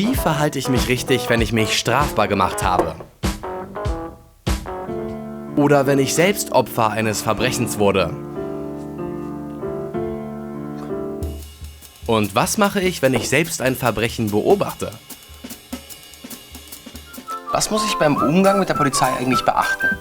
Wie verhalte ich mich richtig, wenn ich mich strafbar gemacht habe? Oder wenn ich selbst Opfer eines Verbrechens wurde? Und was mache ich, wenn ich selbst ein Verbrechen beobachte? Was muss ich beim Umgang mit der Polizei eigentlich beachten?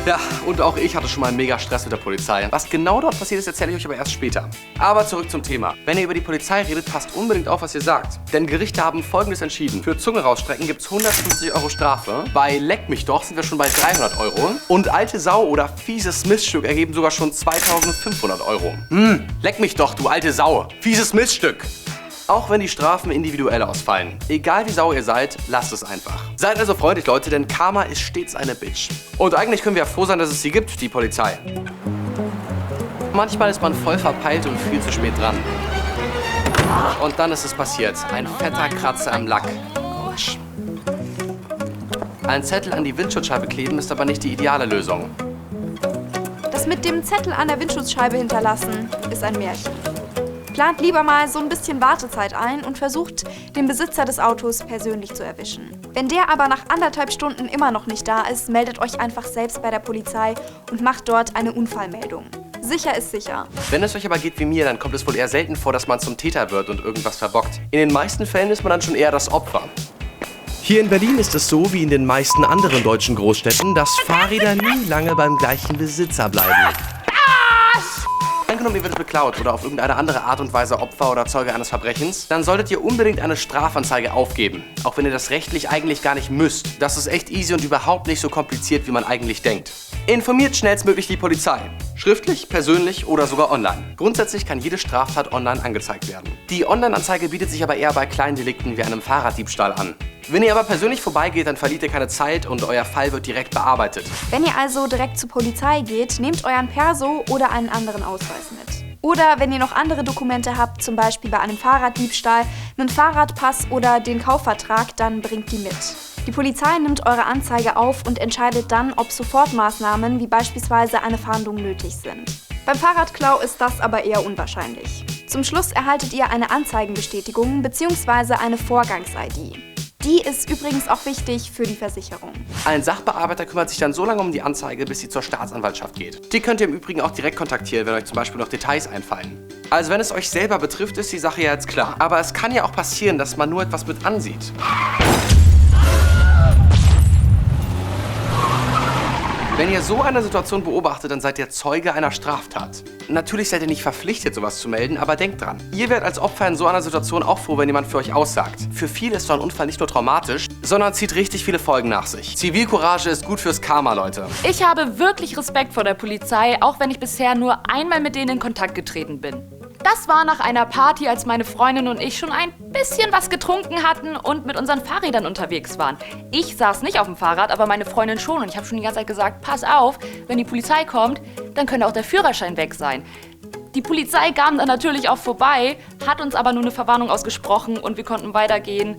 Ja, und auch ich hatte schon mal einen mega Stress mit der Polizei. Was genau dort passiert ist, erzähle ich euch aber erst später. Aber zurück zum Thema. Wenn ihr über die Polizei redet, passt unbedingt auf, was ihr sagt. Denn Gerichte haben Folgendes entschieden. Für Zunge rausstrecken gibt's 150 € Strafe. Bei Leck mich doch sind wir schon bei 300 €. Und alte Sau oder fieses Missstück ergeben sogar schon 2500 €. Leck mich doch, du alte Sau. Fieses Missstück. Auch wenn die Strafen individuell ausfallen. Egal wie sauer ihr seid, lasst es einfach. Seid also freundlich, Leute, denn Karma ist stets eine Bitch. Und eigentlich können wir ja froh sein, dass es sie gibt, die Polizei. Manchmal ist man voll verpeilt und viel zu spät dran. Und dann ist es passiert. Ein fetter Kratzer am Lack. Autsch. Ein Zettel an die Windschutzscheibe kleben ist aber nicht die ideale Lösung. Das mit dem Zettel an der Windschutzscheibe hinterlassen ist ein Märchen. Plant lieber mal so ein bisschen Wartezeit ein und versucht, den Besitzer des Autos persönlich zu erwischen. Wenn der aber nach 1,5 Stunden immer noch nicht da ist, meldet euch einfach selbst bei der Polizei und macht dort eine Unfallmeldung. Sicher ist sicher. Wenn es euch aber geht wie mir, dann kommt es wohl eher selten vor, dass man zum Täter wird und irgendwas verbockt. In den meisten Fällen ist man dann schon eher das Opfer. Hier in Berlin ist es so wie in den meisten anderen deutschen Großstädten, dass Fahrräder nie lange beim gleichen Besitzer bleiben. Angenommen, ihr werdet beklaut oder auf irgendeine andere Art und Weise Opfer oder Zeuge eines Verbrechens, dann solltet ihr unbedingt eine Strafanzeige aufgeben. Auch wenn ihr das rechtlich eigentlich gar nicht müsst. Das ist echt easy und überhaupt nicht so kompliziert, wie man eigentlich denkt. Informiert schnellstmöglich die Polizei. Schriftlich, persönlich oder sogar online. Grundsätzlich kann jede Straftat online angezeigt werden. Die Online-Anzeige bietet sich aber eher bei kleinen Delikten wie einem Fahrraddiebstahl an. Wenn ihr aber persönlich vorbeigeht, dann verliert ihr keine Zeit und euer Fall wird direkt bearbeitet. Wenn ihr also direkt zur Polizei geht, nehmt euren Perso oder einen anderen Ausweis mit. Oder wenn ihr noch andere Dokumente habt, zum Beispiel bei einem Fahrraddiebstahl, einen Fahrradpass oder den Kaufvertrag, dann bringt die mit. Die Polizei nimmt eure Anzeige auf und entscheidet dann, ob Sofortmaßnahmen wie beispielsweise eine Fahndung nötig sind. Beim Fahrradklau ist das aber eher unwahrscheinlich. Zum Schluss erhaltet ihr eine Anzeigenbestätigung bzw. eine Vorgangs-ID. Die ist übrigens auch wichtig für die Versicherung. Ein Sachbearbeiter kümmert sich dann so lange um die Anzeige, bis sie zur Staatsanwaltschaft geht. Die könnt ihr im Übrigen auch direkt kontaktieren, wenn euch zum Beispiel noch Details einfallen. Also wenn es euch selber betrifft, ist die Sache ja jetzt klar. Aber es kann ja auch passieren, dass man nur etwas mit ansieht. Wenn ihr so eine Situation beobachtet, dann seid ihr Zeuge einer Straftat. Natürlich seid ihr nicht verpflichtet, sowas zu melden, aber denkt dran. Ihr werdet als Opfer in so einer Situation auch froh, wenn jemand für euch aussagt. Für viele ist so ein Unfall nicht nur traumatisch, sondern zieht richtig viele Folgen nach sich. Zivilcourage ist gut fürs Karma, Leute. Ich habe wirklich Respekt vor der Polizei, auch wenn ich bisher nur einmal mit denen in Kontakt getreten bin. Das war nach einer Party, als meine Freundin und ich schon ein bisschen was getrunken hatten und mit unseren Fahrrädern unterwegs waren. Ich saß nicht auf dem Fahrrad, aber meine Freundin schon. Und ich habe schon die ganze Zeit gesagt, pass auf, wenn die Polizei kommt, dann könnte auch der Führerschein weg sein. Die Polizei kam dann natürlich auch vorbei, hat uns aber nur eine Verwarnung ausgesprochen und wir konnten weitergehen.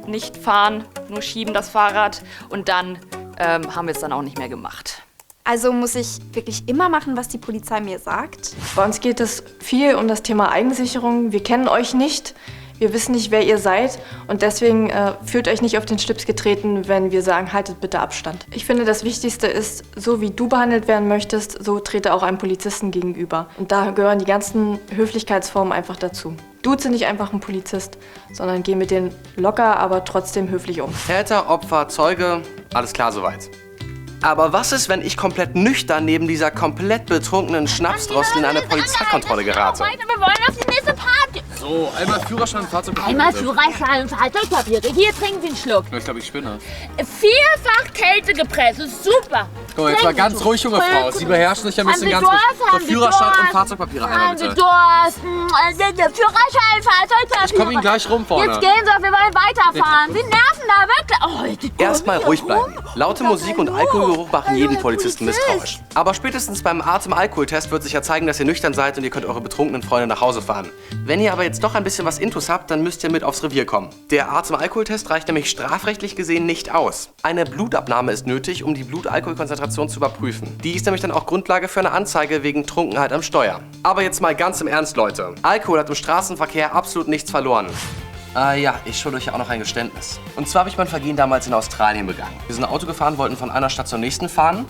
Nicht fahren, nur schieben das Fahrrad und dann haben wir es dann auch nicht mehr gemacht. Also muss ich wirklich immer machen, was die Polizei mir sagt? Bei uns geht es viel um das Thema Eigensicherung. Wir kennen euch nicht, wir wissen nicht, wer ihr seid und deswegen fühlt euch nicht auf den Schlips getreten, wenn wir sagen, haltet bitte Abstand. Ich finde, das Wichtigste ist, so wie du behandelt werden möchtest, so trete auch einem Polizisten gegenüber. Und da gehören die ganzen Höflichkeitsformen einfach dazu. Duze nicht einfach einen Polizist, sondern geh mit denen locker, aber trotzdem höflich um. Täter, Opfer, Zeuge, alles klar soweit. Aber was ist, wenn ich komplett nüchtern neben dieser komplett betrunkenen Schnapsdrossel in eine Polizeikontrolle gerate? Wir wollen auf die nächste Party. So, einmal Führerschein und Fahrzeugpapiere. Einmal Führerschein und Fahrzeugpapiere. Hier, trinken Sie einen Schluck. Ich glaube, ich spinne. Vierfach Kältegepresse, super. Guck mal, jetzt mal ganz ruhig, junge Frau. Sie beherrschen sich ein bisschen ganz Durst, ruhig. So, Führerschein und Fahrzeugpapiere einmal Haben Sie bitte. Durst? Führerschein, Fahrzeugpapiere. Ich komme Ihnen gleich rum vorne. Jetzt gehen Sie, wir wollen weiterfahren. Sie nerven da wirklich. Oh, Erstmal ruhig bleiben. Laute Musik und Alkoholgeruch machen jeden Polizisten misstrauisch. Aber spätestens beim Atem-Alkohol-Test wird sich ja zeigen, dass ihr nüchtern seid und ihr könnt eure betrunkenen Freunde nach Hause fahren. Wenn ihr aber jetzt doch ein bisschen was Intus habt, dann müsst ihr mit aufs Revier kommen. Der Atem-Alkohol-Test reicht nämlich strafrechtlich gesehen nicht aus. Eine Blutabnahme ist nötig, um die Blutalkoholkonzentration Konzentration zu überprüfen. Die ist nämlich dann auch Grundlage für eine Anzeige wegen Trunkenheit am Steuer. Aber jetzt mal ganz im Ernst, Leute. Alkohol hat im Straßenverkehr absolut nichts verloren. Ja, ich schulde euch ja auch noch ein Geständnis. Und zwar habe ich mein Vergehen damals in Australien begangen. Wir sind Auto gefahren, wollten von einer Stadt zur nächsten fahren.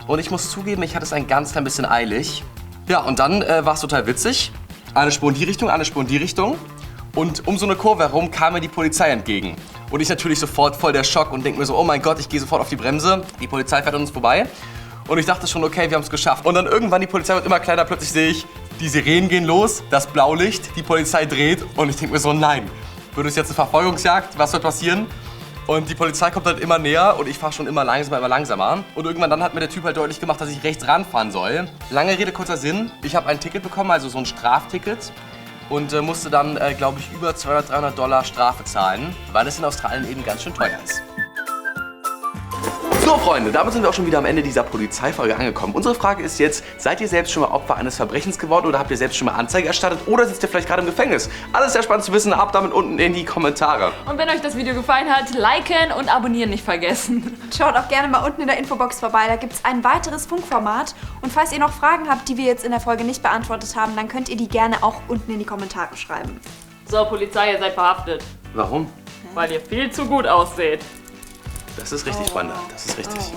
Und ich muss zugeben, ich hatte es ein ganz klein bisschen eilig. Ja, und dann war es total witzig. Eine Spur in die Richtung, eine Spur in die Richtung. Und um so eine Kurve herum kam mir die Polizei entgegen. Und ich natürlich sofort voll der Schock und denke mir so, oh mein Gott, ich gehe sofort auf die Bremse. Die Polizei fährt an uns vorbei. Und ich dachte schon, okay, wir haben es geschafft. Und dann irgendwann, die Polizei wird immer kleiner, plötzlich sehe ich, die Sirenen gehen los, das Blaulicht, die Polizei dreht. Und ich denke mir so, nein. Wird es jetzt eine Verfolgungsjagd? Was wird passieren? Und die Polizei kommt halt immer näher und ich fahre schon immer langsamer. Und irgendwann dann hat mir der Typ halt deutlich gemacht, dass ich rechts ranfahren soll. Lange Rede, kurzer Sinn. Ich habe ein Ticket bekommen, also so ein Strafticket. Und musste dann, glaube ich, über $200-300 Strafe zahlen, weil es in Australien eben ganz schön teuer ist. So, Freunde, damit sind wir auch schon wieder am Ende dieser Polizeifolge angekommen. Unsere Frage ist jetzt, seid ihr selbst schon mal Opfer eines Verbrechens geworden oder habt ihr selbst schon mal Anzeige erstattet oder sitzt ihr vielleicht gerade im Gefängnis? Alles sehr spannend zu wissen, ab damit unten in die Kommentare. Und wenn euch das Video gefallen hat, liken und abonnieren nicht vergessen. Schaut auch gerne mal unten in der Infobox vorbei, da gibt es ein weiteres Funkformat. Und falls ihr noch Fragen habt, die wir jetzt in der Folge nicht beantwortet haben, dann könnt ihr die gerne auch unten in die Kommentare schreiben. So, Polizei, ihr seid verhaftet. Warum? Weil ihr viel zu gut ausseht. Das ist richtig, Freunde. Das ist richtig.